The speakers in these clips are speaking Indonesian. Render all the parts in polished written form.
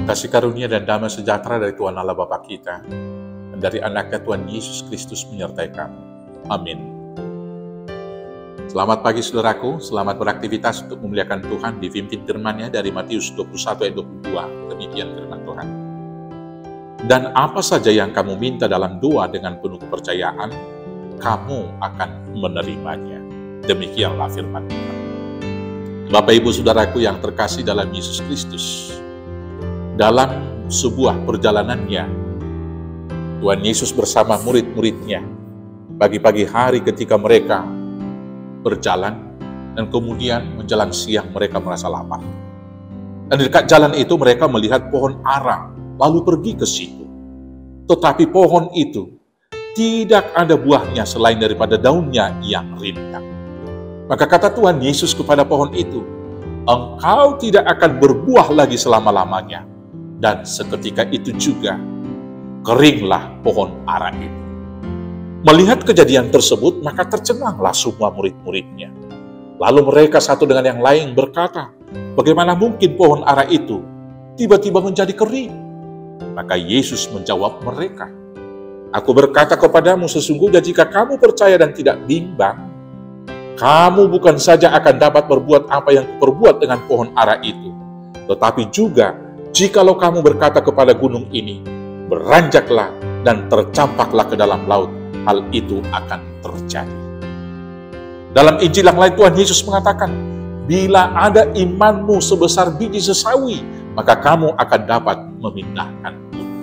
Kasih karunia dan damai sejahtera dari Tuhan Allah Bapa kita, dan dari anaknya Tuhan Yesus Kristus menyertai kamu. Amin. Selamat pagi saudaraku, selamat beraktivitas untuk memuliakan Tuhan, dipimpin firman-Nya dari Matius 21 ayat 22. Demikian firman Tuhan. Dan apa saja yang kamu minta dalam doa dengan penuh kepercayaan, kamu akan menerimanya. Demikianlah firman Tuhan. Bapak Ibu Saudaraku yang terkasih dalam Yesus Kristus, dalam sebuah perjalanannya, Tuhan Yesus bersama murid-muridnya, pagi-pagi hari ketika mereka berjalan, dan kemudian menjelang siang mereka merasa lapar. Dan di dekat jalan itu mereka melihat pohon ara, lalu pergi ke situ. Tetapi pohon itu tidak ada buahnya selain daripada daunnya yang rindang. Maka kata Tuhan Yesus kepada pohon itu, engkau tidak akan berbuah lagi selama-lamanya. Dan seketika itu juga, keringlah pohon ara itu. Melihat kejadian tersebut, maka tercenganglah semua murid-muridnya. Lalu mereka satu dengan yang lain berkata, bagaimana mungkin pohon ara itu tiba-tiba menjadi kering? Maka Yesus menjawab mereka, aku berkata kepadamu, sesungguhnya jika kamu percaya dan tidak bimbang, kamu bukan saja akan dapat berbuat apa yang kuperbuat dengan pohon ara itu, tetapi juga jikalau kamu berkata kepada gunung ini, beranjaklah dan tercampaklah ke dalam laut, hal itu akan terjadi. Dalam Injil yang lain Tuhan Yesus mengatakan, bila ada imanmu sebesar biji sesawi, maka kamu akan dapat memindahkan gunung.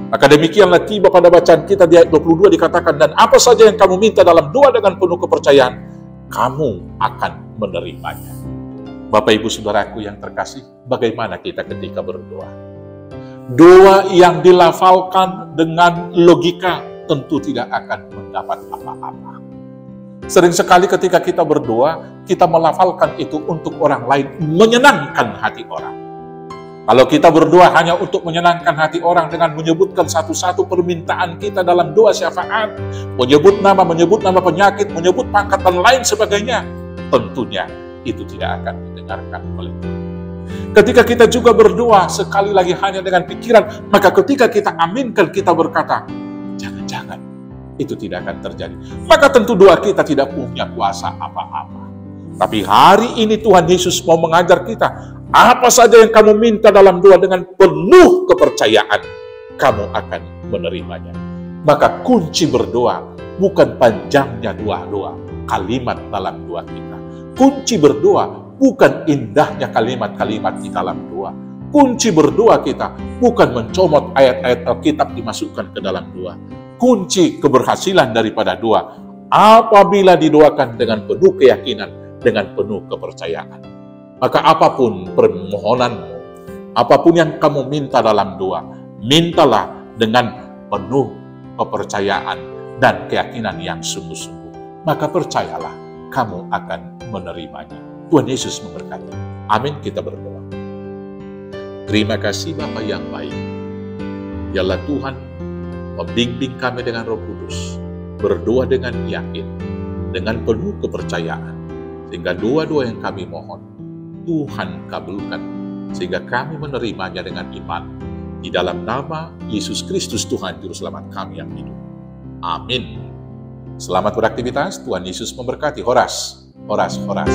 Maka demikianlah tiba pada bacaan kita di ayat 22 dikatakan, dan apa saja yang kamu minta dalam doa dengan penuh kepercayaan, kamu akan menerimanya. Bapak Ibu Saudaraku yang terkasih, bagaimana kita ketika berdoa? Doa yang dilafalkan dengan logika tentu tidak akan mendapat apa-apa. Sering sekali ketika kita berdoa, kita melafalkan itu untuk orang lain, menyenangkan hati orang. Kalau kita berdoa hanya untuk menyenangkan hati orang dengan menyebutkan satu-satu permintaan kita dalam doa syafaat, menyebut nama penyakit, menyebut pangkat dan lain sebagainya, tentunya itu tidak akan didengarkan oleh Tuhan. Ketika kita juga berdoa sekali lagi hanya dengan pikiran, maka ketika kita aminkan, kita berkata, jangan-jangan itu tidak akan terjadi. Maka tentu doa kita tidak punya kuasa apa-apa. Tapi hari ini Tuhan Yesus mau mengajar kita, apa saja yang kamu minta dalam doa dengan penuh kepercayaan, kamu akan menerimanya. Maka kunci berdoa bukan panjangnya doa-doa, kalimat dalam doa kita. Kunci berdoa bukan indahnya kalimat-kalimat di dalam doa. Kunci berdoa kita bukan mencomot ayat-ayat Alkitab dimasukkan ke dalam doa. Kunci keberhasilan daripada doa apabila didoakan dengan penuh keyakinan, dengan penuh kepercayaan. Maka apapun permohonanmu, apapun yang kamu minta dalam doa, mintalah dengan penuh kepercayaan dan keyakinan yang sungguh-sungguh. Maka percayalah, kamu akan menerimanya. Tuhan Yesus memberkati. Amin, kita berdoa. Terima kasih Bapa yang baik. Yalah Tuhan, membimbing kami dengan Roh Kudus, berdoa dengan yakin, dengan penuh kepercayaan, sehingga doa-doa yang kami mohon, Tuhan kabulkan, sehingga kami menerimanya dengan iman. Di dalam nama Yesus Kristus Tuhan Juru Selamat kami yang hidup. Amin. Selamat beraktivitas, Tuhan Yesus memberkati. Horas, horas, horas.